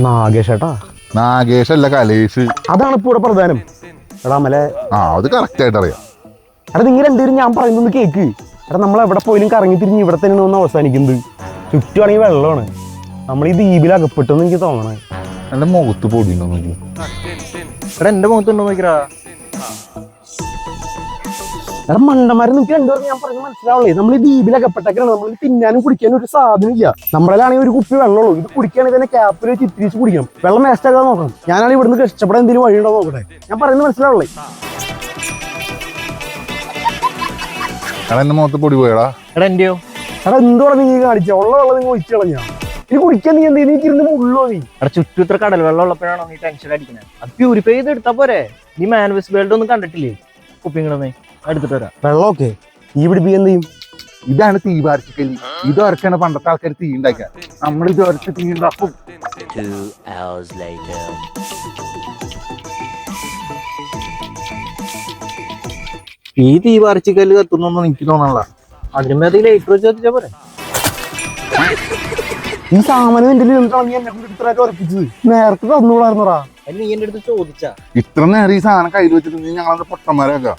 നാഗേഷേട്ടാ. നാഗേഷ് അല്ല, കലേഷ്. അതാണ് ഇപ്പൊ ഇവിടെ പ്രധാനം. എടാ അമലെ, അത് കറക്റ്റ് ആയിട്ട് അറിയാം. എടാ നിങ്ങൾ രണ്ടുപേരും ഞാൻ പറയുന്നത് കേക്ക്. എടാ നമ്മൾ എവിടെ പോയാലും കറങ്ങി തിരിഞ്ഞ് ഇവിടെ തന്നെ ഒന്ന് അവസാനിക്കുന്നത്. ചുറ്റുവാണെങ്കിൽ വെള്ളമാണ്. നമ്മൾ ഈ ദ്വീപിൽ അകപ്പെട്ടെന്ന് എനിക്ക് തോന്നണേ. എന്റെ മുഖത്ത് പൊടിയുണ്ടോ നോക്കി. എടാ എന്റെ മുഖത്തുണ്ടോ നോക്കിടാ. എടാ മണ്ടന്മാരെ, നിങ്ങൾക്ക് രണ്ടുപേരും ഞാൻ പറഞ്ഞ് മനസ്സിലാവുള്ളേ. നമ്മൾ ഈ ദ്വീപിൽ അകപ്പെട്ടേക്കാണ്. നമ്മൾ തിന്നാനും കുടിക്കാനും ഒരു സാധനം ഇല്ല. നമ്മളാണെങ്കിൽ ഒരു കുപ്പി വെള്ളമുള്ളൂ. ഇത് കുടിക്കുകയാണെങ്കിൽ തന്നെ ക്യാപ്പിൽ ചിത്രീച്ച് കുടിക്കണം. വെള്ളം വേസ്റ്റ് ആകാതെ നോക്കണം. ഞാനാണെങ്കിൽ ഇവിടുന്ന് കഷ്ടപ്പെടാൻ എന്തെങ്കിലും വഴിയുണ്ടോ നോക്കട്ടെ. ഞാൻ പറയുന്നത് മനസ്സിലാവുള്ളേ. എടാ എന്റെ മുഖത്ത് പൊടി പോയടാ. എടാ എന്റെയോ. എടാ എന്തോടെ നീ കാണിച്ച ഉള്ള വെള്ളം നിങ്ങൾ ഒഴിച്ചു കളഞ്ഞാ. ഇനി കുടിക്കാൻ നീ എന്ത് നീക്കിരുന്ന് ഉള്ളോ നീ? എടാ ചുറ്റും ഇത്ര കടൽ വെള്ളം ഉള്ളപ്പോഴാണോ നീ ടെൻഷൻ അടിക്കുന്നത്? അത് പ്യൂരിഫൈ ചെയ്ത് എടുത്താ പോരെ. നീ മാൻവസ് വേൾഡ് ഒന്നും കണ്ടിട്ടില്ലേ? കുപ്പിങ്ങളൊന്നേ എടുത്തിട്ട് വരാം. വെള്ളമൊക്കെ തീ പിടിപ്പിക്കാൻ എന്ത് ചെയ്യും? ഇതാണ് തീ പാർച്ചിക്കല്. ഇതൊരക്കാണ് പണ്ടത്തെ ആൾക്കാർ തീ ഉണ്ടാക്കുക. നമ്മൾ ഇത് ഒരച്ച് തീ ഉണ്ടാക്കും. 2 hours later. ഈ തീ പറിച്ചിക്കല്ല് കത്തുന്നൊന്നും എനിക്ക് തോന്നണല്ല. അതിനുമ്പോ അത് ലൈറ്റർ വെച്ച് കത്തിച്ചാ പോരെ. ഈ സാമാനം എന്റെ നീ എന്നെ കൊണ്ട് ഇത്രയൊക്കെ ഉറപ്പിച്ചത് നേരത്തെ തന്നുകൂടായിരുന്നടാ. നീ എന്റെ അടുത്ത് ചോദിച്ചാ. ഇത്ര നേരം ഈ സാധനം കയ്യിൽ വെച്ചിട്ട് നീ ഞങ്ങളെ പൊട്ടന്മാരൊക്കെ